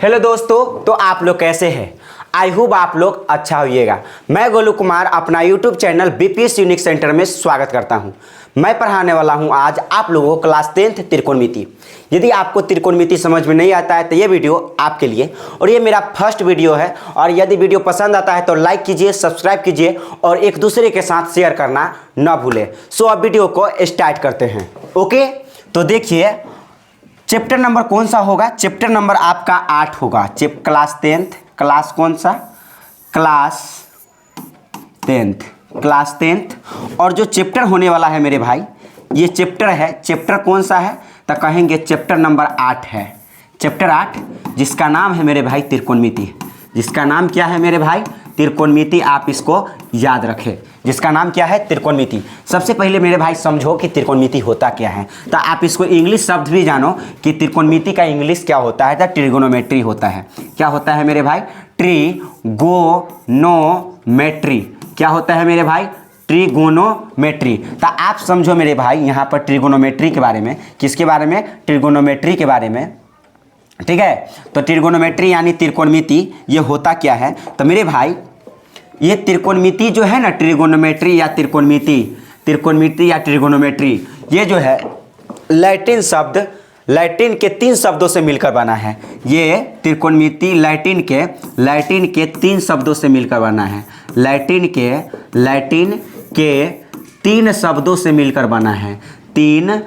Hello दोस्तों, तो आप लोग कैसे हैं? आई होप आप लोग अच्छा होइएगा। मैं गोलू कुमार अपना YouTube channel BPS unique centre में स्वागत करता हूं। मैं पढ़ाने वाला हूं आज आप लोगों को क्लास 10th त्रिकोणमिति। यदि आपको त्रिकोणमिति समझ में नहीं आता है तो ये वीडियो आपके लिए, और ये मेरा फर्स्ट वीडियो है। और यदि वीडियो पसंद आता है तो लाइक कीजिए, सब्सक्राइब कीजिए और एक दूसरे के साथ शेयर करना ना भूलें। सो अब वीडियो को स्टार्ट करते हैं। ओके, तो देखिए चैप्टर नंबर कौन सा होगा? चैप्टर नंबर आपका 8 होगा। क्लास 10th, क्लास कौन सा? Class 10th। और जो चैप्टर होने वाला है मेरे भाई, ये चैप्टर है। चैप्टर कौन सा है तो कहेंगे चैप्टर नंबर 8 है। चैप्टर 8 जिसका नाम है मेरे भाई त्रिकोणमिति। जिसका नाम क्या है मेरे भाई? त्रिकोणमिति। आप इसको याद रखें, जिसका नाम क्या है? त्रिकोणमिति। सबसे पहले मेरे भाई समझो कि त्रिकोणमिति होता क्या है। तो आप इसको इंग्लिश शब्द भी जानो कि त्रिकोणमिति का इंग्लिश क्या होता है। तो ट्रिगोनोमेट्री होता है। क्या होता है मेरे भाई? ट्रिगोनोमेट्री। क्या होता है मेरे भाई? ट्रिगोनोमेट्री। तो आप समझो मेरे भाई यहाँ पर ट्रिगोनोमेट्री के बारे में। किसके बारे में? ट्रिगोनोमेट्री के बारे में। ठीक है, तो ट्रिगोनोमेट्री यानी त्रिकोणमिति ये होता क्या है? तो मेरे भाई ये त्रिकोणमिति जो है ना, ट्रिगोनोमेट्री या त्रिकोणमिति या ट्रिगोनोमेट्री, ये जो है लैटिन के 3 शब्दों से मिलकर बना है। ये त्रिकोणमिति लैटिन के 3 शब्दों से मिलकर बना है। लैटिन के 3 शब्दों से मिलकर बना है। 3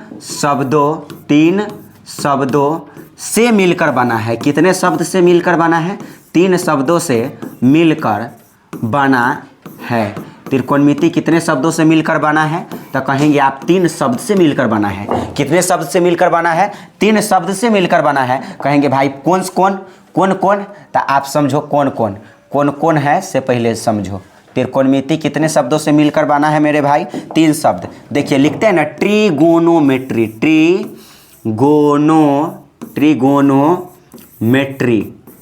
शब्दों से मिलकर बना है। कितने शब्द से मिलकर बना है? 3 शब्दों से मिलकर बना है। त्रिकोणमिति कितने शब्दों से मिलकर बना है? तो कहेंगे आप 3 शब्द से मिलकर बना है। कितने शब्द से मिलकर बना है? 3 शब्द से मिलकर बना है। कहेंगे भाई कौन कौन? तो आप समझो कौन कौन है से पहले समझो। त्रिकोणमिति कितने शब्दों से मिलकर बना है मेरे भाई? 3 शब्द। देखिए लिखते हैं ना, ट्रिगोनोमेट्री।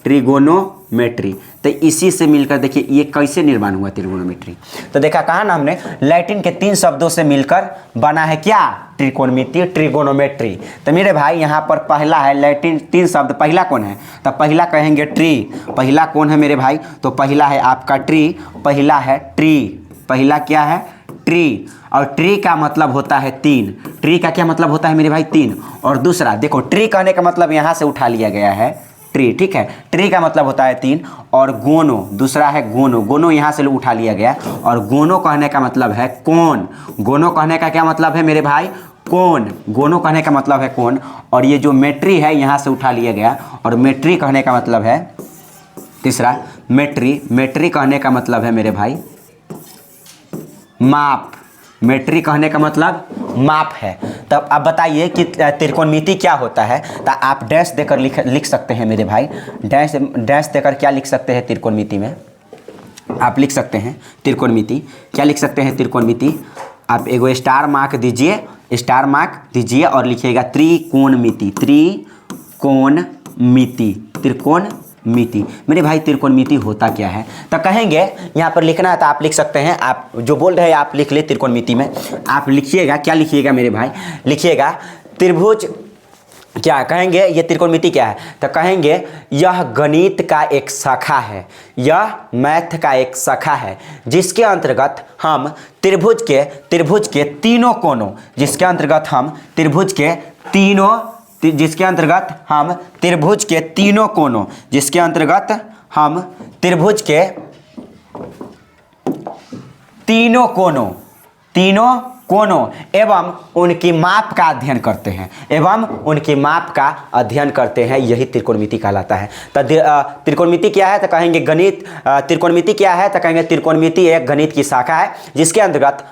ट्रिगोनोमेट्री। तो इसी से मिलकर देखिए ये कैसे निर्माण हुआ त्रिगोनोमेट्री। तो देखा कहा ना हमने, लैटिन के 3 शब्दों से मिलकर बना है क्या? त्रिकोणमिति, ट्रिगोनोमेट्री। तो मेरे भाई यहाँ पर पहला है लैटिन 3 शब्द। पहला कौन है? तो पहला कहेंगे ट्री। पहला कौन है मेरे भाई? तो पहला है आपका ट्री। पहला है ट्री। पहला क्या है? ट्री। और ट्री का मतलब होता है 3। ट्री का क्या मतलब होता है मेरे भाई? 3। और दूसरा देखो, ट्री कहने का मतलब यहाँ से उठा लिया गया है ट्री। ठीक है, ट्री का मतलब होता है 3। और गोनो, दूसरा है गोनो यहाँ से उठा लिया गया। और गोनो कहने का मतलब है कौन। गोनो कहने का क्या मतलब है मेरे भाई? कौन। गोनो कहने का मतलब है कौन। और ये जो मेट्री है यहाँ से उठा लिया गया। और मेट्री कहने का मतलब है तीसरा मेट्री कहने का मतलब है मेरे भाई माप। मेट्री कहने का मतलब माप है। तब आप बताइए कि त्रिकोणमिति क्या होता है। तो आप डैश देकर लिख सकते हैं मेरे भाई। डैश देकर क्या लिख सकते हैं त्रिकोणमिति में? आप लिख सकते हैं त्रिकोणमिति, क्या लिख सकते हैं त्रिकोणमिति? आप एगो स्टार मार्क दीजिए और लिखिएगा त्रिकोणमिति। मेरे भाई त्रिकोणमिति होता क्या है? तो कहेंगे यहाँ पर लिखना है तो आप लिख सकते हैं। आप जो बोल रहे हैं आप लिख ले। त्रिकोणमिति में आप लिखिएगा, क्या लिखिएगा मेरे भाई? लिखिएगा त्रिभुज। क्या कहेंगे? ये त्रिकोणमिति क्या है? तो कहेंगे यह गणित का एक शाखा है, यह मैथ का एक शाखा है, जिसके अंतर्गत हम त्रिभुज के तीनों कोनों, जिसके अंतर्गत हम त्रिभुज के तीनों कोनों एवं उनकी माप का अध्ययन करते हैं। यही त्रिकोणमिति कहलाता है। तो त्रिकोणमिति क्या है? तो कहेंगे गणित। त्रिकोणमिति क्या है? तो कहेंगे त्रिकोणमिति एक गणित की शाखा है, जिसके अंतर्गत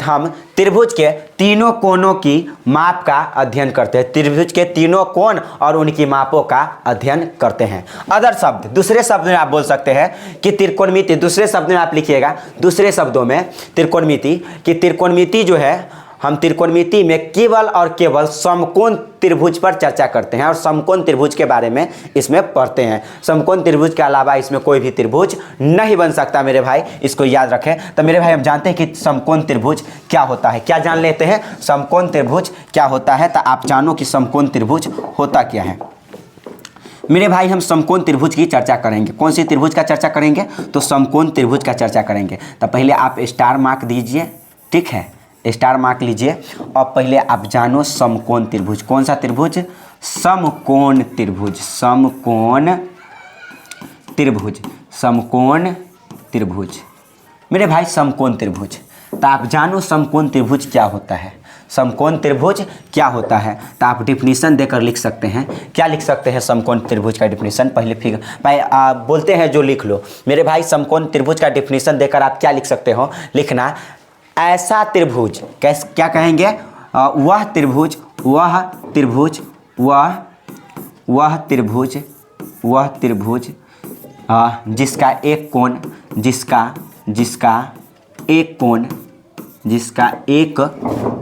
हम त्रिभुज के तीनों कोनों की माप का अध्ययन करते हैं। त्रिभुज के तीनों कोण और उनकी मापों का अध्ययन करते हैं। अदर शब्द, दूसरे शब्द में आप बोल सकते हैं कि त्रिकोणमिति, दूसरे शब्द में आप लिखिएगा, दूसरे शब्दों में त्रिकोणमिति जो है, हम त्रिकोणमिति में केवल और केवल समकोण त्रिभुज पर चर्चा करते हैं और समकोण त्रिभुज के बारे में इसमें पढ़ते हैं। समकोण त्रिभुज के अलावा इसमें कोई भी त्रिभुज नहीं बन सकता मेरे भाई, इसको याद रखें। तो मेरे भाई हम जानते हैं कि समकोण त्रिभुज क्या होता है। क्या जान लेते हैं? समकोण त्रिभुज क्या होता है। तो आप जानो कि समकोण त्रिभुज होता क्या है। मेरे भाई हम समकोण त्रिभुज की चर्चा करेंगे। कौन सी त्रिभुज का चर्चा करेंगे? तो समकोण त्रिभुज का चर्चा करेंगे। तो पहले आप स्टार मार्क दीजिए, ठीक है, स्टार मार्क लीजिए। और पहले आप जानो समकोण त्रिभुज। कौन सा त्रिभुज? समकोण त्रिभुज, समकोण त्रिभुज, समकोण त्रिभुज। मेरे भाई समकोण त्रिभुज, तो आप जानो समकोण त्रिभुज क्या होता है। समकोण त्रिभुज क्या होता है तो आप डिफिनीशन देकर लिख सकते हैं। क्या लिख सकते हैं समकोण त्रिभुज का डिफिनीशन? पहले फिगर भाई आप बोलते हैं जो लिख लो। मेरे भाई समकोण त्रिभुज का डिफिनीशन देकर आप क्या लिख सकते हो? लिखना ऐसा त्रिभुज, कैसे क्या कहेंगे? वह त्रिभुज, वह त्रिभुज, वह त्रिभुज, वह त्रिभुज जिसका एक कोण, जिसका एक कोण, जिसका एक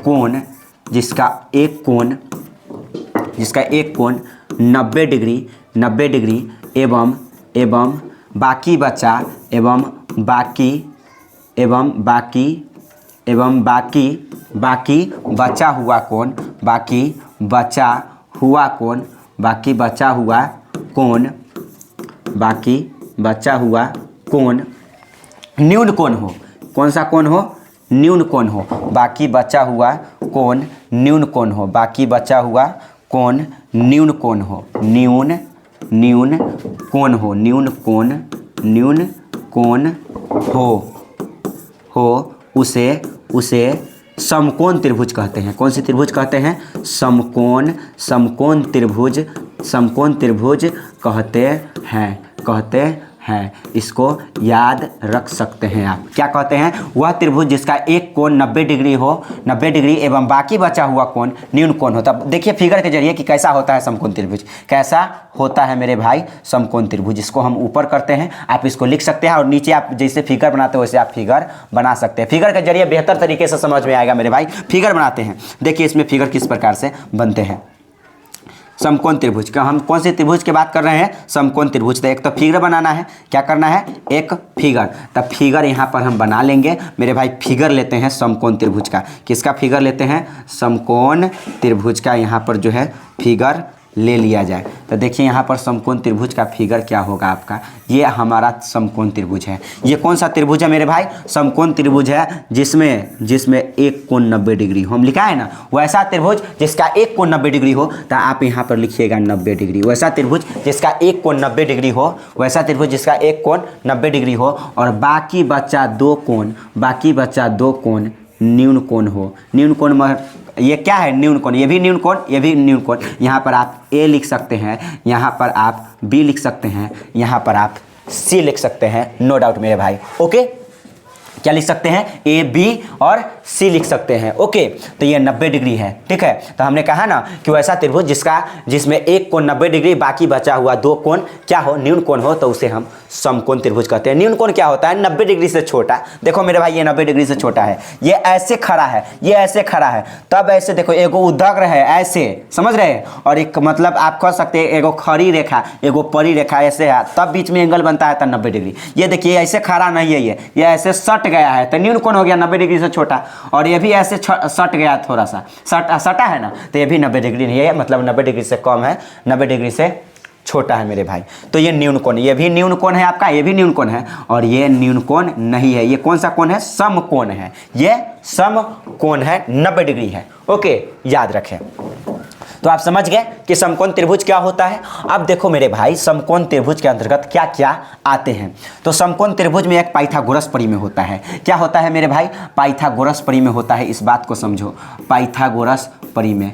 कोण, जिसका एक कोण, जिसका एक कोण 90 डिग्री, 90 डिग्री एवं बाकी बचा बाकी बचा हुआ कोण, बाकी बचा हुआ कोण, बाकी बचा हुआ कोण, बाकी बचा हुआ कोण न्यून कोण हो। कौन सा कोण हो? न्यून कोण हो। बाकी बचा हुआ कोण न्यून कोण हो, बाकी बचा हुआ कोण न्यून कोण हो, न्यून कोण हो, न्यून कोण हो उसे समकोण त्रिभुज कहते हैं। कौन सी त्रिभुज कहते हैं? समकोण त्रिभुज कहते हैं। इसको याद रख सकते हैं आप। क्या कहते हैं? वह त्रिभुज जिसका एक कोण 90 डिग्री हो, 90 डिग्री एवं बाकी बचा हुआ कोण न्यून कोण हो। तब देखिए फिगर के जरिए कि कैसा होता है समकोण त्रिभुज, कैसा होता है मेरे भाई समकोण त्रिभुज। इसको हम ऊपर करते हैं, आप इसको लिख सकते हैं और नीचे आप जैसे फिगर बनाते हो वैसे आप फिगर बना सकते हैं। फिगर के जरिए बेहतर तरीके से समझ में आएगा मेरे भाई। फिगर बनाते हैं, देखिए इसमें फिगर किस प्रकार से बनते हैं। समकोण त्रिभुज का हम कौन से त्रिभुज की बात कर रहे हैं? समकोण त्रिभुज। तो एक तो फिगर बनाना है, क्या करना है? एक फिगर। तब फिगर यहाँ पर हम बना लेंगे मेरे भाई। फिगर लेते हैं समकोण त्रिभुज का। किसका फिगर लेते हैं? समकोण त्रिभुज का यहाँ पर जो है फिगर ले लिया जाए। तो देखिए यहाँ पर समकोण त्रिभुज का फिगर क्या होगा आपका? ये हमारा समकोण त्रिभुज है। ये कौन सा त्रिभुज है मेरे भाई? समकोण त्रिभुज है जिसमें एक कोण 90 डिग्री हो। हम लिखा है ना वैसा त्रिभुज जिसका एक कोण 90 डिग्री हो, तो आप यहाँ पर लिखिएगा 90 डिग्री। वैसा त्रिभुज जिसका एक कोण 90 डिग्री हो, वैसा त्रिभुज जिसका एक कोण 90 डिग्री हो और बाकी बचा दो कोण न्यून कोण हो। न्यून कोण ये क्या है? न्यून कोण। ये भी न्यून कोण, ये भी न्यून कोण। यहाँ पर आप ए लिख सकते हैं, यहाँ पर आप बी लिख सकते हैं, यहाँ पर आप सी लिख सकते हैं। नो डाउट मेरे भाई। ओके, क्या लिख सकते हैं? ए बी और सी लिख सकते हैं। ओके, तो ये 90 डिग्री है, ठीक है। तो हमने कहा ना कि वैसा त्रिभुज जिसमें एक कोण 90 डिग्री बाकी बचा हुआ दो कोण क्या हो? न्यून कोण हो, तो उसे हम समकोण त्रिभुज कहते हैं। न्यून कोण क्या होता है? 90 डिग्री से छोटा। देखो मेरे भाई ये 90 डिग्री से छोटा है, ये ऐसे खड़ा है, ये ऐसे खड़ा है, तब ऐसे देखो एगो उद्धग्र है ऐसे, समझ रहे हैं, और एक मतलब आप कह सकते हैं एगो खड़ी रेखा एगो परी रेखा ऐसे है, तब बीच में एंगल बनता है तब 90 डिग्री। ये देखिए ऐसे खड़ा नहीं है, ये ऐसे सट गया है तो न्यून कोण हो गया 90 डिग्री से छोटा। और ये भी ऐसे सट गया, थोड़ा सा सटा है ना, तो ये भी 90 डिग्री नहीं है, मतलब 90 डिग्री से कम है, 90 डिग्री से छोटा है मेरे भाई। तो ये न्यून कोण, ये भी न्यून कोण है आपका, ये भी न्यून कोण है, और ये न्यून कोण नहीं है। ये कौन सा कोण है? समकोण है। ये समकोण है, 90 डिग्री है। ओके, याद रखें। तो आप समझ गए कि समकोण त्रिभुज क्या होता है। अब देखो मेरे भाई समकोण त्रिभुज के अंतर्गत क्या क्या आते हैं। तो समकोण त्रिभुज में एक पाइथागोरस परिमेय होता है। क्या होता है मेरे भाई? पाइथागोरस परिमेय होता है। इस बात को समझो, पाइथागोरस परिमेय,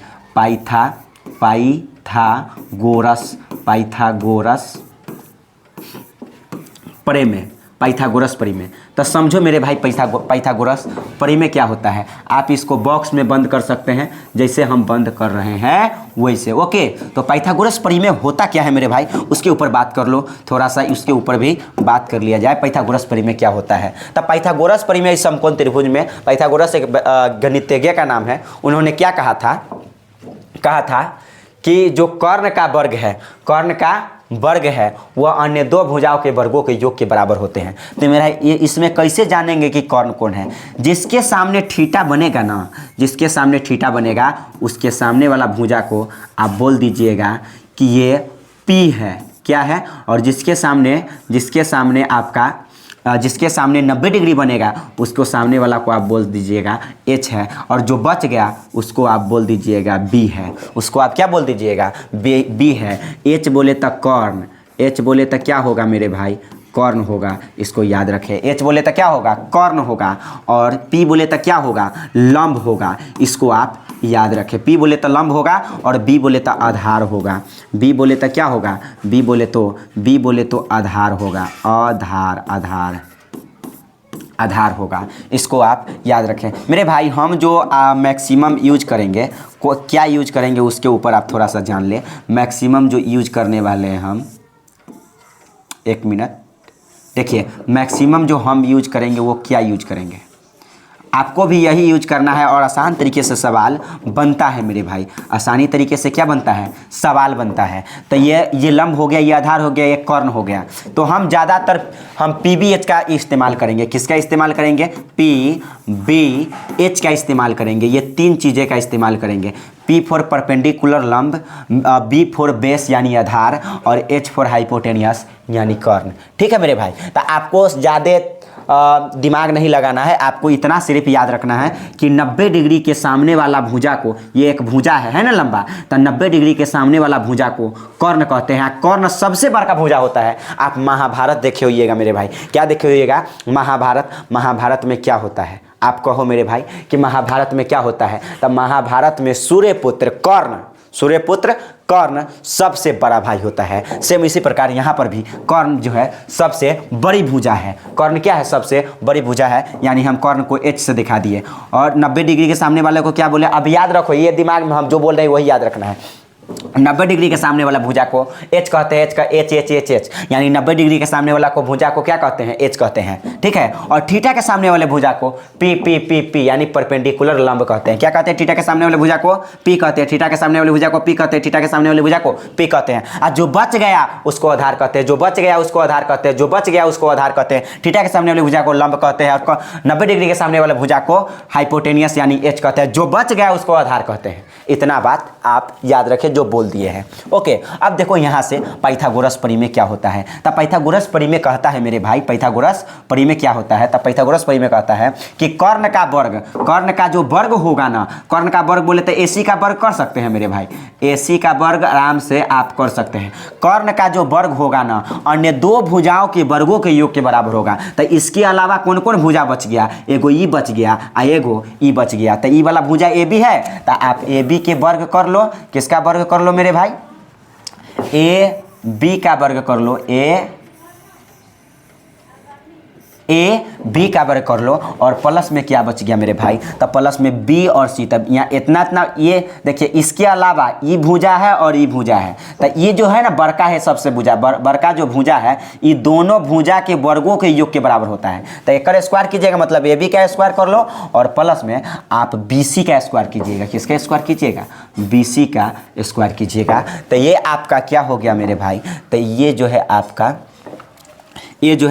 पाइथागोरस परिमेय। तो समझो मेरे भाई पाइथागोरस परिमेय क्या होता है। आप इसको बॉक्स में बंद कर सकते हैं, जैसे हम बंद कर रहे हैं वैसे। ओके, तो पाइथागोरस परिमेय होता क्या है मेरे भाई, उसके ऊपर बात कर लो, थोड़ा सा उसके ऊपर भी बात कर लिया जाए। पाइथागोरस परिमेय क्या होता है? तब पाइथागोरस परिमेय इस समकोण त्रिभुज में, पाइथागोरस एक गणितज्ञ का नाम है, उन्होंने क्या कहा था कि जो कर्ण का वर्ग है वह अन्य दो भुजाओं के वर्गों के योग के बराबर होते हैं। तो मेरा ये इसमें कैसे जानेंगे कि कर्ण कौन है? जिसके सामने थीटा बनेगा ना, जिसके सामने थीटा बनेगा उसके सामने वाला भुजा को आप बोल दीजिएगा कि ये P P है, क्या है, और जिसके सामने आपका जिसके सामने 90 डिग्री बनेगा उसको सामने वाला को आप बोल दीजिएगा H है, और जो बच गया उसको आप बोल दीजिएगा B है। उसको आप क्या बोल दीजिएगा, B है। H बोले तो कॉर्न, H बोले तो क्या होगा मेरे भाई, कॉर्न होगा, इसको याद रखें। H बोले तो क्या होगा, कॉर्न होगा, और P बोले तो क्या होगा, लंब होगा, इसको आप याद रखें। P बोले तो लंब होगा और B बोले तो आधार होगा। B बोले तो क्या होगा, B बोले तो आधार होगा, आधार होगा, इसको आप याद रखें मेरे भाई। हम जो मैक्सिमम यूज करेंगे, क्या यूज करेंगे उसके ऊपर आप थोड़ा सा जान लें। मैक्सिमम जो यूज करने वाले हैं हम, एक मिनट देखिए, मैक्सिमम जो हम यूज करेंगे वो क्या यूज करेंगे, आपको भी यही यूज करना है, और आसान तरीके से सवाल बनता है मेरे भाई। आसानी तरीके से क्या बनता है, सवाल बनता है। तो ये लंब हो गया, ये आधार हो गया, ये कॉर्न हो गया। तो हम ज़्यादातर हम PBH का इस्तेमाल करेंगे। किसका इस्तेमाल करेंगे, PBH का इस्तेमाल करेंगे। ये तीन चीज़ें का इस्तेमाल करेंगे। P फॉर परपेंडिकुलर लंब, B फॉर बेस यानी आधार, और H फॉर हाइपोटेनियस यानी कॉर्न। ठीक है मेरे भाई, तो आपको ज़्यादा दिमाग नहीं लगाना है, आपको इतना सिर्फ याद रखना है कि 90 डिग्री के सामने वाला भुजा को, ये एक भुजा है ना लंबा, तो 90 डिग्री के सामने वाला भुजा को कर्ण कहते हैं। कर्ण सबसे बड़ा भुजा होता है। आप महाभारत देखे होइएगा मेरे भाई, क्या देखे होइएगा, महाभारत में क्या होता है, आप कहो मेरे भाई कि महाभारत में क्या होता है। तब महाभारत में सूर्यपुत्र कर्ण सबसे बड़ा भाई होता है। सेम इसी प्रकार यहाँ पर भी कर्ण जो है सबसे बड़ी भुजा है। कर्ण क्या है, सबसे बड़ी भुजा है, यानी हम कर्ण को H से दिखा दिए। और 90 डिग्री के सामने वाले को क्या बोले, अब याद रखो, ये दिमाग में हम जो बोल रहे हैं वही याद रखना है। 90 डिग्री के सामने वाला भुजा को H कहते हैं, H का H, यानी 90 डिग्री के सामने वाला को भुजा को क्या कहते हैं, H कहते हैं। ठीक है, और थीटा के सामने वाले भुजा को P यानी परपेंडिकुलर लंब कहते हैं। क्या कहते हैं, थीटा के सामने वाले भुजा को P कहते हैं, थीटा के सामने वाले भुजा को P कहते हैं, थीटा के सामने वाले भुजा को P कहते हैं। और जो बच गया उसको आधार कहते हैं, जो बच गया उसको आधार कहते हैं, जो बच गया उसको आधार कहते हैं। थीटा के सामने वाले भुजा को लंब कहते हैं, और 90 डिग्री के सामने वाले भुजा को हाइपोटेनियस यानी H कहते हैं, जो बच गया उसको आधार कहते हैं। इतना बात आप याद रखें जो बोल दिए हैं। ओके, अब देखो यहाँ से पाइथागोरस परिमेय क्या होता है। तब पाइथागोरस परिमेय कहता है मेरे भाई, पाइथागोरस परिमेय क्या होता है, तब पाइथागोरस परिमेय कहता है कि कर्ण का वर्ग, कर्ण का जो वर्ग होगा ना, कर्ण का वर्ग बोले तो AC का वर्ग कर सकते हैं मेरे भाई, AC का वर्ग आराम से आप कर सकते हैं। कर्ण का जो वर्ग होगा ना, अन्य दो भुजाओं के वर्गों के योग के बराबर होगा। तो इसके अलावा कौन कौन भुजा बच गया, एगो ई बच गया, एगो ई बच गया। तो ई वाला भुजा AB है, तो आप AB के वर्ग कर लो। किसका वर्ग कर लो मेरे भाई, AB का वर्ग कर लो, AB का वर्ग कर लो। और प्लस में क्या बच गया मेरे भाई, तब प्लस में B और C। तब यहाँ इतना ये देखिए, इसके अलावा ई भुजा है और ई भुजा है। तो ये जो है ना बड़का है सबसे भुजा, बड़का जो भुजा है, ये दोनों भुजा के वर्गों के योग के बराबर होता है। तो एक स्क्वायर कीजिएगा, मतलब AB का स्क्वायर कर लो, और प्लस में आप BC का स्क्वायर कीजिएगा। किसका स्क्वायर कीजिएगा, BC का स्क्वायर कीजिएगा। तो ये आपका क्या हो गया मेरे भाई, तो ये जो है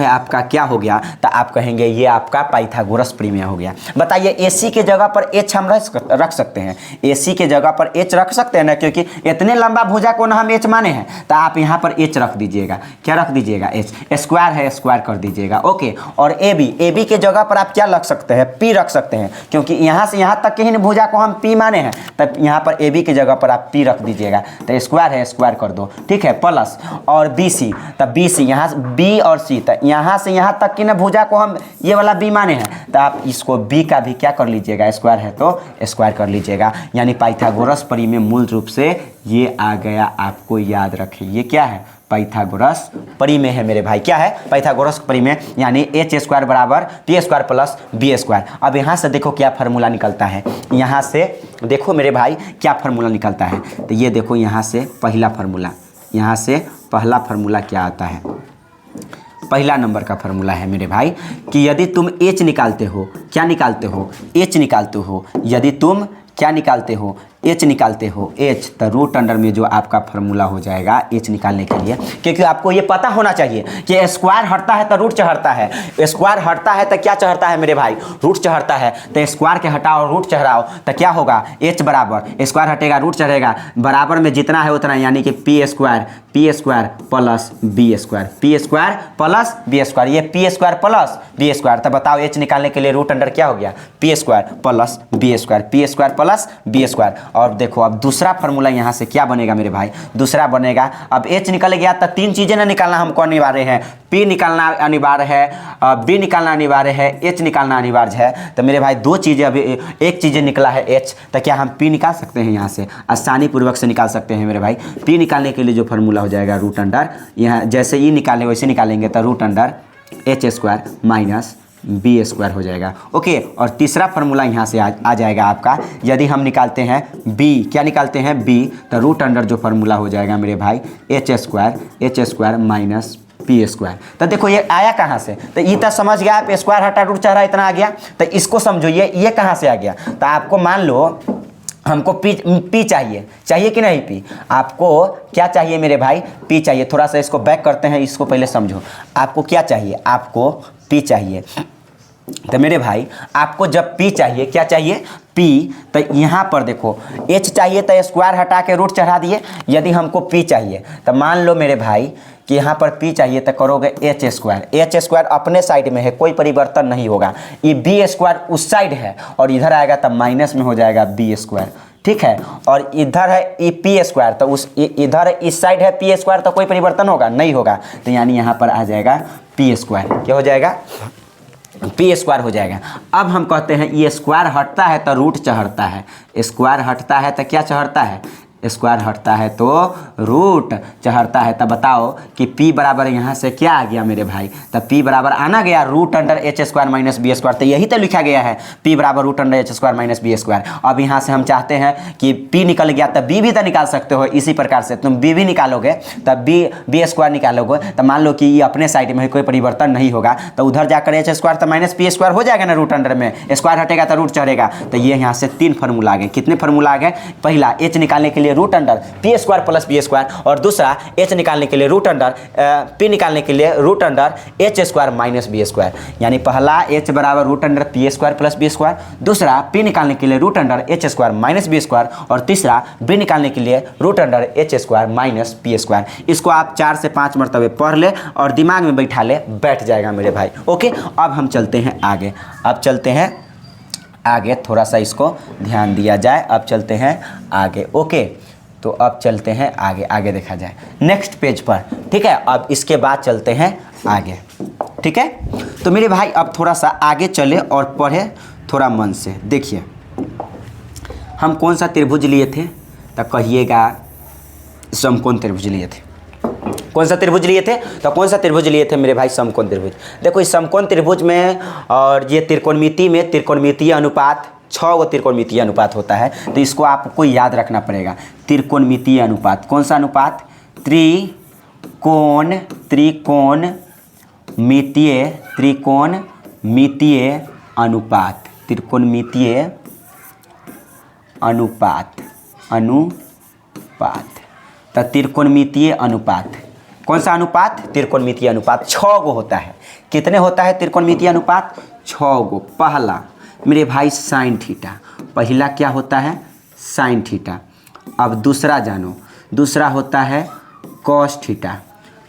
आपका क्या हो गया, तो आप कहेंगे ये आपका पाइथागोरस परिमेय हो गया। बताइए AC के जगह पर H हम रख सकते हैं, AC के जगह पर H रख सकते हैं ना, क्योंकि इतने लंबा भुजा को ना हम H माने हैं। तो आप यहाँ पर H रख दीजिएगा। क्या रख दीजिएगा, H, स्क्वायर है स्क्वायर कर दीजिएगा। ओके, और AB के जगह पर आप क्या रख सकते हैं, P रख सकते हैं, क्योंकि यहाँ से यहाँ तक के ही भुजा को हम P माने हैं। तब यहाँ पर AB के जगह पर आप P रख दीजिएगा। तो स्क्वायर है स्क्वायर कर दो, ठीक है, प्लस और BC। तब BC यहाँ B और C, तो यहाँ से यहाँ तक की ना भुजा को हम ये वाला B माने हैं। तो आप इसको B का भी क्या कर लीजिएगा, स्क्वायर है तो स्क्वायर कर लीजिएगा। यानी पाइथागोरस परिमेय मूल रूप से ये आ गया, आपको याद रखिए ये क्या है, पाइथागोरस परिमेय है मेरे भाई। क्या है, पाइथागोरस परिमेय, यानी H स्क्वायर बराबर P square plus B square. अब यहाँ से देखो क्या फार्मूला निकलता है, यहाँ से देखो मेरे भाई क्या फार्मूला निकलता है। तो ये देखो यहाँ से पहला फार्मूला, यहाँ से पहला फार्मूला क्या आता है, पहला नंबर का फार्मूला है मेरे भाई कि यदि तुम H निकालते हो, क्या निकालते हो, H निकालते हो, यदि तुम क्या निकालते हो, एच निकालते हो एच, तो रूट अंडर में जो आपका फॉर्मूला हो जाएगा एच निकालने के लिए, क्योंकि आपको ये पता होना चाहिए कि स्क्वायर हटता है तो रूट चढ़ता है, स्क्वायर हटता है तो क्या चढ़ता है मेरे भाई, रूट चढ़ता है। तो स्क्वायर के हटाओ रूट चढ़ाओ तो क्या होगा, एच बराबर स्क्वायर हटेगा रूट चढ़ेगा, बराबर में जितना है उतना, यानी कि P square plus B square, P square plus B square, ये P square plus B square. तो बताओ एच निकालने के लिए रूट अंडर क्या हो गया, P square plus B square, P square plus B square. और देखो अब दूसरा फार्मूला यहाँ से क्या बनेगा मेरे भाई, दूसरा बनेगा, अब एच निकल गया तो तीन चीज़ें ना निकालना हमको अनिवार्य है, पी निकालना अनिवार्य है, बी निकालना अनिवार्य है, एच निकालना अनिवार्य है। तो मेरे भाई दो चीज़ें, अभी एक चीज़ें निकला है एच, तो क्या हम पी निकाल सकते हैं, यहाँ से आसानी पूर्वक से निकाल सकते हैं मेरे भाई। पी निकालने के लिए जो फार्मूला हो जाएगा रूट अंडर, यहाँ जैसे ई निकाले वैसे निकालेंगे तो root under H square minus B square हो जाएगा। ओके, और तीसरा फार्मूला यहाँ से आ जाएगा आपका, यदि हम निकालते हैं बी, क्या निकालते हैं बी, तो रूट अंडर जो फार्मूला हो जाएगा मेरे भाई H square minus P square. तो देखो ये आया कहाँ से, तो ये तो समझ गया आप, स्क्वायर हटा रूट चढ़ा इतना आ गया, तो इसको समझो ये कहाँ से आ गया। तो आपको मान लो हमको पी चाहिए कि नहीं, पी आपको क्या चाहिए मेरे भाई, पी चाहिए। थोड़ा सा इसको बैक करते हैं, इसको पहले समझो, आपको क्या चाहिए, आपको पी चाहिए। तो मेरे भाई आपको जब पी चाहिए, क्या चाहिए, पी, तो यहाँ पर देखो एच चाहिए तो स्क्वायर हटा के रूट चढ़ा दिए। यदि हमको पी चाहिए तो मान लो मेरे भाई कि यहाँ पर पी चाहिए तो करोगे एच स्क्वायर अपने साइड में है, कोई परिवर्तन नहीं होगा। ये बी स्क्वायर उस साइड है और इधर आएगा तब माइनस में हो जाएगा बी स्क्वायर, ठीक है। और इधर है ई पी स्क्वायर, तो उस इधर इस साइड है पी स्क्वायर, तो कोई परिवर्तन होगा नहीं होगा, तो यानी यहाँ पर आ जाएगा पी स्क्वायर, क्या हो जाएगा, पी स्क्वायर हो जाएगा। अब हम कहते हैं ये स्क्वायर हटता है तो रूट चढ़ता है, स्क्वायर हटता है तो क्या चढ़ता है, स्क्वायर हटता है तो रूट चढ़ता है। तब बताओ कि P बराबर यहाँ से क्या आ गया मेरे भाई, तब P बराबर आना गया root under H square minus B square, तो यही तो लिखा गया है P बराबर root under H square minus B square. अब यहाँ से हम चाहते हैं कि P निकल गया तब B भी तो निकाल सकते हो, इसी प्रकार से तुम B भी निकालोगे तब बी स्क्वायर निकालोगे, तो मान लो कि ये अपने साइड में कोई परिवर्तन नहीं होगा, तो उधर जाकर एच स्क्वायर तो माइनस पी स्क्वायर हो जाएगा ना, रूट अंडर में स्क्वायर हटेगा तो रूट चढ़ेगा। तो ये यहाँ से तीन फार्मूला आ गए, कितने फार्मूला आ गए, पहला एच निकालने के लिए root under P square plus B square, और दूसरा एच निकालने के लिए रूट अंडर पी निकालने के लिए root under H square minus B square. यानी पहला एच बराबर root under P square plus B square, दूसरा पी निकालने के लिए root under H square minus B square, और तीसरा बी निकालने के लिए root under H square minus P square. इसको आप 4 से 5 मरतबे पढ़ ले और दिमाग में बैठा ले, बैठ जाएगा मेरे भाई। ओके, अब हम चलते हैं आगे, अब चलते हैं आगे, थोड़ा सा इसको ध्यान दिया जाए, अब चलते हैं आगे। ओके, तो अब चलते हैं आगे, आगे देखा जाए नेक्स्ट पेज पर, ठीक है। अब इसके बाद चलते हैं आगे, ठीक है। तो मेरे भाई अब थोड़ा सा आगे चले और पढ़े थोड़ा मन से। देखिए हम कौन सा त्रिभुज लिए थे, तो कहिएगा समकोण त्रिभुज लिए थे। कौन सा त्रिभुज लिए थे, तो कौन सा त्रिभुज लिए थे मेरे भाई, समकोण त्रिभुज। देखो इस समकोण त्रिभुज में और ये त्रिकोणमिति में त्रिकोणमितीय अनुपात 6 गो त्रिकोणमितीय अनुपात होता है, तो इसको आपको याद रखना पड़ेगा। त्रिकोणमितीय अनुपात, कौन सा अनुपात, त्रिकोणमितीय अनुपात, त्रिकोणमितीय अनुपात। तो त्रिकोणमितीय अनुपात, कौन सा अनुपात, त्रिकोणमितीय अनुपात 6 गो होता है। कितने होता है त्रिकोणमितीय अनुपात, 6 गो। पहला मेरे भाई साइन थीटा, पहला क्या होता है, साइन थीटा। अब दूसरा जानो, दूसरा होता है कॉस थीटा,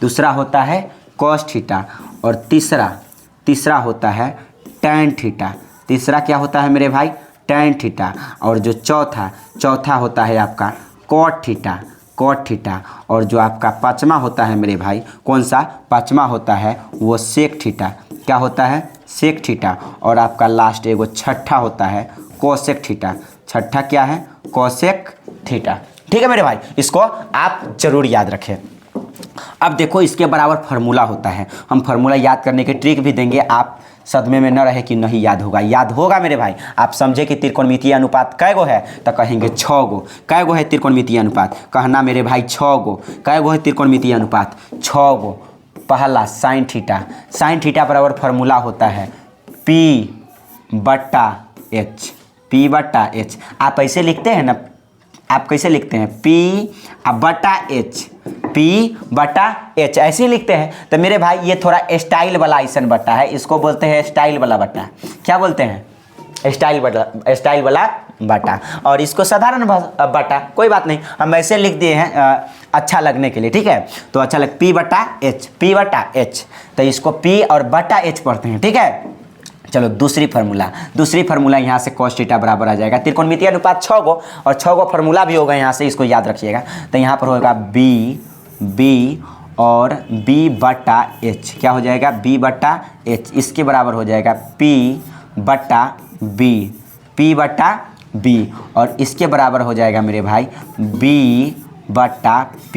दूसरा होता है कॉस थीटा, और तीसरा होता है टैन थीटा। तीसरा क्या होता है मेरे भाई, टैन थीटा। और जो चौथा होता है आपका कॉट थीटा। और जो आपका पाँचवा होता है मेरे भाई, कौन सा, पाँचवा होता है वो सेक थीटा। क्या होता है, सेक थीटा। और आपका लास्ट एगो छठा होता है कोसेक थीटा। छठा क्या है, कोसेक थीटा। ठीक है मेरे भाई, इसको आप जरूर याद रखें। अब देखो इसके बराबर फार्मूला होता है, हम फार्मूला याद करने की ट्रिक भी देंगे, आप सदमे में न रहे कि नहीं याद होगा, याद होगा मेरे भाई। आप समझे कि त्रिकोणमितीय अनुपात कै गो है, तो कहेंगे 6 गो। कै गो है त्रिकोणमितीय अनुपात, कहना मेरे भाई 6 गो। कै गो है त्रिकोणमितीय अनुपात, 6 गो। पहला साइन थीटा बराबर फार्मूला होता है P/H। आप ऐसे लिखते हैं ना, आप कैसे लिखते हैं, P बटा H, P बटा H ऐसे ही लिखते हैं। तो मेरे भाई ये थोड़ा स्टाइल वाला ऐसन बटा है, इसको बोलते हैं स्टाइल वाला बटा। क्या बोलते हैं, स्टाइल वाला बटा। और इसको साधारण बटा, कोई बात नहीं, हम ऐसे लिख दिए हैं अच्छा लगने के लिए, ठीक है। तो अच्छा लग P बटा H, P बटा H, तो इसको P और बटा H पढ़ते हैं, ठीक है। चलो दूसरी फार्मूला यहाँ से cos थीटा बराबर आ जाएगा त्रिकोणमितीय अनुपात 6 गो, और 6 गो फार्मूला भी होगा यहाँ से, इसको याद रखिएगा। तो यहाँ पर होगा B और B बटा H, क्या हो जाएगा, B बटा H, इसके बराबर हो जाएगा P बटा B, और इसके बराबर हो जाएगा मेरे भाई B बटा P,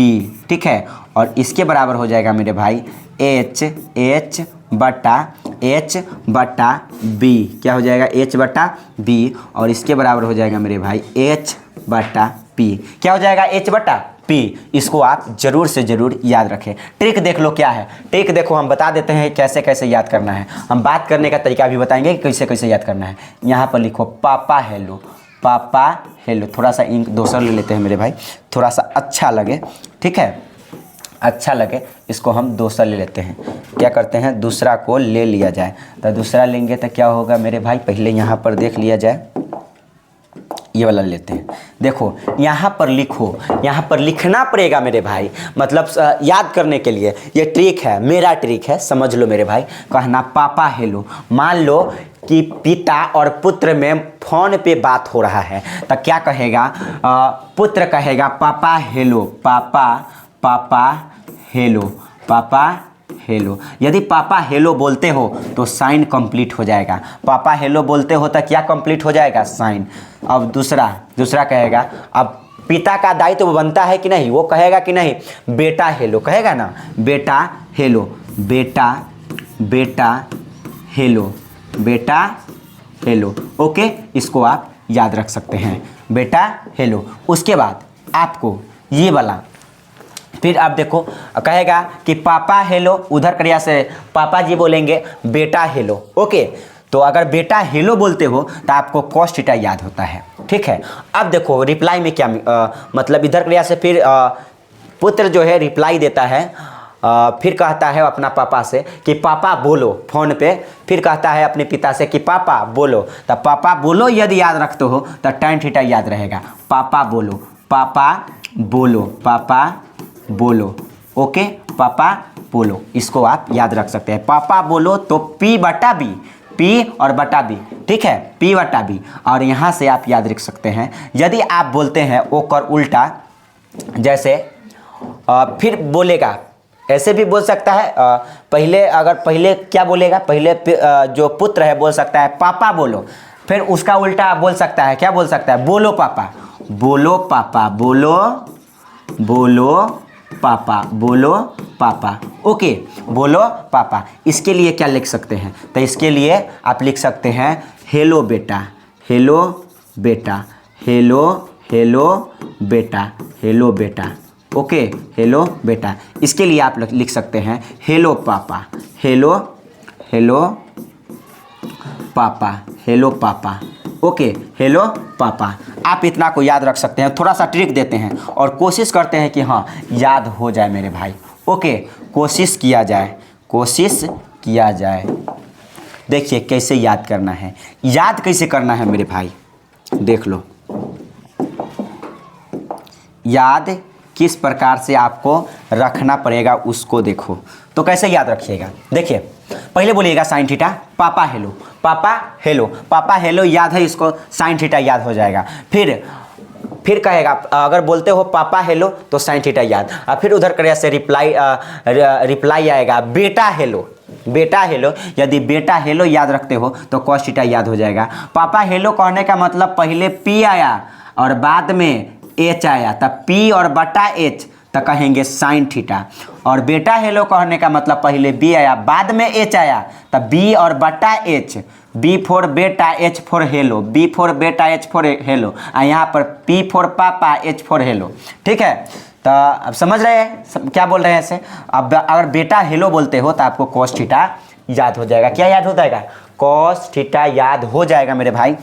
ठीक है। और इसके बराबर हो जाएगा मेरे भाई H बटा B, क्या हो जाएगा, H बटा B, और इसके बराबर हो जाएगा मेरे भाई H बटा P, क्या हो जाएगा, H बटा P। इसको आप जरूर से जरूर याद रखें। ट्रिक देख लो क्या है, ट्रिक देखो, हम बता देते हैं कैसे कैसे याद करना है। हम बात करने का तरीका भी बताएंगे कि कैसे कैसे याद करना है। यहाँ पर लिखो पापा हेलो, थोड़ा सा इंक दूसरा ले लेते हैं मेरे भाई, थोड़ा सा अच्छा लगे, ठीक है, अच्छा लगे, इसको हम दूसरा ले लेते हैं। क्या करते हैं, दूसरा को ले लिया जाए। तो दूसरा लेंगे तो क्या होगा मेरे भाई, पहले यहाँ पर देख लिया जाए, ये वाला लेते हैं। देखो यहाँ पर लिखो, यहाँ पर लिखना पड़ेगा मेरे भाई, मतलब याद करने के लिए ये ट्रिक है, मेरा ट्रिक है, समझ लो मेरे भाई। कहना पापा हेलो, मान लो कि पिता और पुत्र में फोन पे बात हो रहा है, तो क्या कहेगा, पुत्र कहेगा पापा हेलो। यदि पापा हेलो बोलते हो तो साइन कंप्लीट हो जाएगा, पापा हेलो बोलते हो तो क्या कंप्लीट हो जाएगा, साइन। अब दूसरा कहेगा, अब पिता का दायित्व बनता है कि नहीं, वो कहेगा कि नहीं, बेटा हेलो, कहेगा ना, बेटा हेलो, ओके, इसको आप याद रख सकते हैं, बेटा हेलो। उसके बाद आपको ये वाला, फिर आप देखो कहेगा कि पापा हेलो, उधर क्रिया से पापा जी बोलेंगे बेटा हेलो, ओके। तो अगर बेटा हेलो बोलते हो तो आपको cos थीटा याद होता है, ठीक है। अब देखो रिप्लाई में क्या मतलब, इधर क्रिया से फिर पुत्र जो है रिप्लाई देता है, फिर कहता है अपना पापा से कि पापा बोलो फोन पे, फिर कहता है अपने पिता से कि पापा बोलो। तो पापा बोलो यदि याद रखते हो तो tan थीटा याद रहेगा, पापा बोलो, ओके, पापा बोलो, इसको आप याद रख सकते हैं। पापा बोलो तो P बटा B, P और बटा B, ठीक है, P बटा B। और यहाँ से आप याद रख सकते हैं, यदि आप बोलते हैं ओकर उल्टा, जैसे फिर बोलेगा, ऐसे भी बोल सकता है, पहले क्या बोलेगा, पहले जो पुत्र है बोल सकता है पापा बोलो, फिर उसका उल्टा बोल सकता है, क्या बोल सकता है, बोलो पापा, ओके, बोलो पापा। इसके लिए क्या लिख सकते हैं, तो इसके लिए आप लिख सकते हैं हेलो बेटा, ओके, हेलो बेटा। इसके लिए आप लिख सकते हैं हेलो पापा, ओके, हेलो पापा। आप इतना को याद रख सकते हैं। थोड़ा सा ट्रिक देते हैं और कोशिश करते हैं कि हाँ याद हो जाए मेरे भाई, ओके, कोशिश किया जाए। देखिए कैसे याद करना है, याद कैसे करना है मेरे भाई, देख लो, याद किस प्रकार से आपको रखना पड़ेगा उसको देखो। तो कैसे याद रखिएगा, देखिए पहले बोलिएगा साइन थीटा, पापा हेलो याद है, इसको साइन थीटा याद हो जाएगा। फिर कहेगा, अगर बोलते हो पापा हेलो तो साइन थीटा याद, और फिर उधर क्रिया से रिप्लाई आएगा बेटा हेलो। यदि बेटा हेलो याद रखते हो तो cos थीटा याद हो जाएगा। पापा हेलो कहने का मतलब पहले P आया और बाद में H आया, तब P और बटा H तो कहेंगे साइन थीटा। और बेटा हेलो कहने का मतलब पहले B आया बाद में H आया, तब B और बटा H, B फॉर बेटा H for hello, B for बेटा H फॉर हेलो, और यहाँ पर P फॉर पापा H फॉर हेलो, ठीक है। तो अब समझ रहे हैं क्या बोल रहे हैं ऐसे। अब अगर बेटा हेलो बोलते हो तो आपको cos थीटा याद हो जाएगा। क्या याद हो जाएगा, cos थीटा याद हो जाएगा मेरे भाई।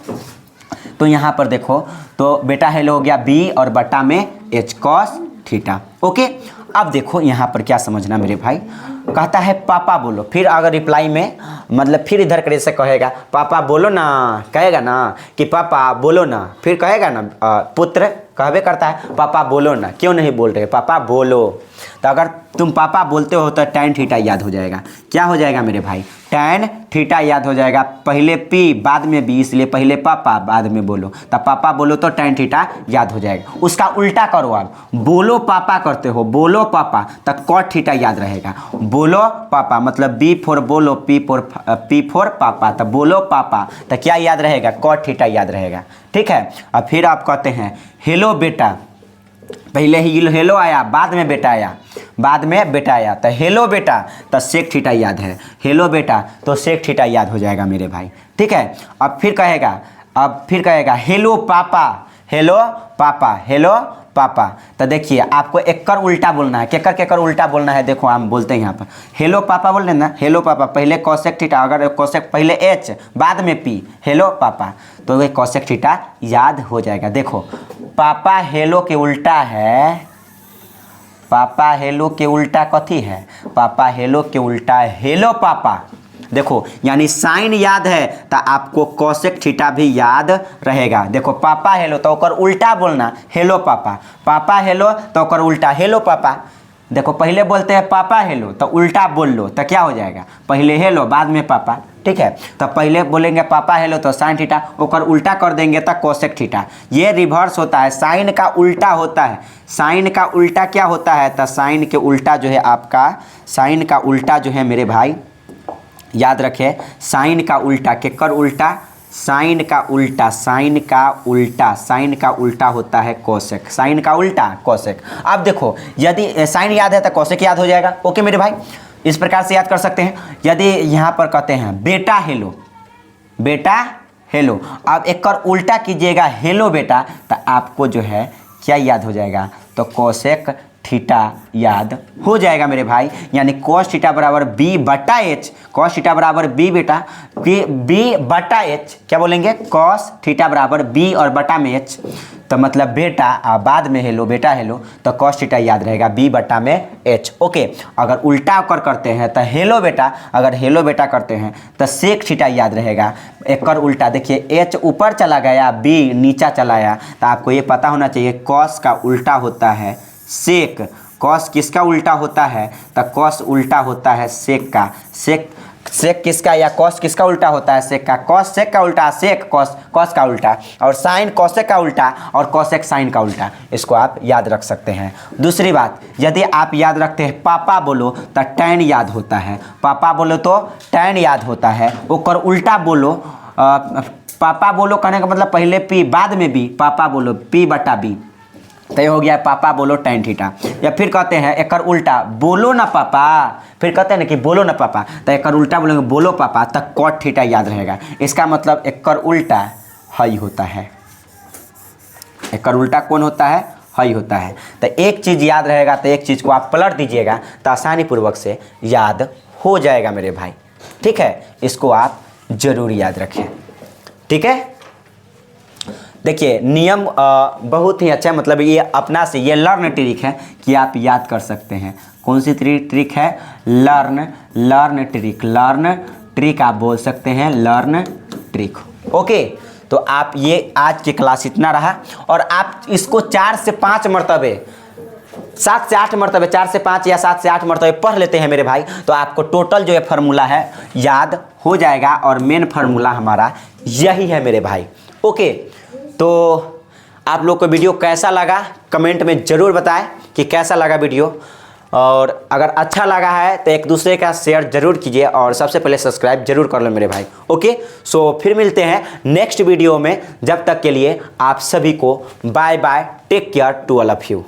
तो यहाँ पर देखो, तो बेटा हेलो हो गया बी और बटा में एच कॉस थीटा। ओके, अब देखो यहाँ पर क्या समझना मेरे भाई, कहता है पापा बोलो, फिर अगर रिप्लाई में मतलब फिर इधर करे से कहेगा पापा बोलो ना, कहेगा ना कि पापा बोलो ना, फिर कहेगा ना पुत्र कहबे करता है पापा बोलो ना, क्यों नहीं बोल रहे पापा बोलो। तो अगर तुम पापा बोलते हो तो टैन थीटा याद हो जाएगा। क्या हो जाएगा मेरे भाई, टैन थीटा याद हो जाएगा। पहले पी बाद में बी, इसलिए पहले पापा बाद में बोलो, तब पापा बोलो तो टैन थीटा याद हो जाएगा। उसका उल्टा करो, आप बोलो पापा करते हो, बोलो पापा तब कॉट थीटा याद रहेगा। बोलो पापा मतलब बी फॉर बोलो, पी फॉर पापा, तब बोलो पापा तो क्या याद रहेगा, कॉट थीटा याद रहेगा। ठीक है, अब फिर आप कहते हैं हेलो बेटा, पहले ही हेलो आया बाद में बेटा आया, बाद में बेटा आया, तो हेलो बेटा तो सेक थीटा याद है, हेलो बेटा तो सेक थीटा याद हो जाएगा मेरे भाई। ठीक है, अब फिर कहेगा हेलो पापा, हेलो पापा, हेलो पापा। तो देखिए आपको एककर उल्टा बोलना है, केकर उल्टा बोलना है, देखो हम बोलते हैं यहाँ पर हेलो पापा बोल रहे ना, हेलो पापा पहले कोसेक थीटा, अगर कोसेक पहले एच बाद में पी, हेलो पापा तो वे कोसेक थीटा याद हो जाएगा। देखो पापा हेलो के उल्टा है, पापा हेलो के उल्टा कथी है, पापा हेलो के उल्टा है हेलो पापा। देखो यानी साइन याद है तो आपको कोसेक थीटा भी याद रहेगा। देखो पापा हेलो तो ओकर उल्टा बोलना हेलो पापा, पापा हेलो तो ओकर उल्टा हेलो पापा। देखो पहले बोलते हैं पापा हेलो तो उल्टा बोल लो तो क्या हो जाएगा, पहले हेलो बाद में पापा। ठीक है, तो पहले बोलेंगे पापा हेलो तो साइन थीटा, ओकर उल्टा कर देंगे तो कोसेक थीटा। ये रिवर्स होता है, साइन का उल्टा होता है। साइन का उल्टा क्या होता है, तो साइन के उल्टा जो है आपका, साइन का उल्टा जो है मेरे भाई याद रखें, साइन का उल्टा, केकर उल्टा, साइन का उल्टा, साइन का उल्टा, साइन का उल्टा होता है कोसेक, साइन का उल्टा कोसेक। अब देखो यदि साइन याद है तो कोसेक याद हो जाएगा। ओके मेरे भाई, इस प्रकार से याद कर सकते हैं। यदि यहाँ पर कहते हैं बेटा हेलो, बेटा हेलो, अब एक कर उल्टा कीजिएगा हेलो बेटा, तो आपको जो है क्या याद हो जाएगा, तो कोसेक थीटा याद हो जाएगा मेरे भाई। यानी कॉस थीटा बराबर बी बटा एच, कॉस थीटा बराबर बी बेटा बी बटा एच, क्या बोलेंगे कॉस थीटा बराबर बी और बटा में एच, तो मतलब बेटा बाद में हेलो, बेटा हेलो तो कॉस थीटा याद रहेगा बी बटा में एच। ओके, अगर उल्टा कर करते हैं तो हेलो बेटा, अगर हेलो बेटा करते हैं तो सेक थीटा याद रहेगा। एक कर उल्टा देखिए, एच ऊपर चला गया बी नीचा चला आया, तो आपको ये पता होना चाहिए कॉस का उल्टा होता है सेक। कॉस किसका उल्टा होता है, तो कॉस उल्टा होता है सेक का। सेक किसका या कॉस किसका उल्टा होता है, सेक का। कॉस सेक का उल्टा, सेक कॉस का उल्टा, और साइन कॉसेक का उल्टा और कॉसेक साइन का उल्टा। इसको आप याद रख सकते हैं। दूसरी बात, यदि आप याद रखते हैं पापा बोलो तो टैन याद होता है, पापा बोलो तो टैन याद होता है। ओकर उल्टा बोलो, पापा बोलो कहने का मतलब पहले पी बाद में बी, पापा बोलो पी बटा बी, तो ये हो गया पापा बोलो टैन थीटा। या फिर कहते हैं एक उल्टा बोलो ना पापा, फिर कहते हैं ना कि बोलो ना पापा, तो एक उल्टा बोलेंगे बोलो पापा, तक कॉट थीटा याद रहेगा। इसका मतलब एक उल्टा हई होता है, एक उल्टा कौन होता है, हई होता है। तो एक चीज़ याद रहेगा तो एक चीज़ को आप पलट दीजिएगा तो आसानी पूर्वक से याद हो जाएगा मेरे भाई। ठीक है, इसको आप जरूर याद रखें। ठीक है, देखिए नियम बहुत ही अच्छा है, मतलब ये अपना से ये लर्न ट्रिक है कि आप याद कर सकते हैं। कौन सी ट्रिक है, लर्न ट्रिक, लर्न ट्रिक आप बोल सकते हैं, लर्न ट्रिक। ओके, तो आप ये आज की क्लास इतना रहा, और आप इसको 4 से 5 मरतबे, 7 से 8 मरतबे, 4 से 5 या 7 से 8 मरतबे पढ़ लेते हैं मेरे भाई, तो आपको टोटल जो है फार्मूला है याद हो जाएगा। और मेन फार्मूला हमारा यही है मेरे भाई। ओके, तो आप लोग को वीडियो कैसा लगा कमेंट में ज़रूर बताएं कि कैसा लगा वीडियो, और अगर अच्छा लगा है तो एक दूसरे का शेयर जरूर कीजिए, और सबसे पहले सब्सक्राइब जरूर कर लो मेरे भाई। ओके, सो फिर मिलते हैं नेक्स्ट वीडियो में। जब तक के लिए आप सभी को bye bye, take care to all of you.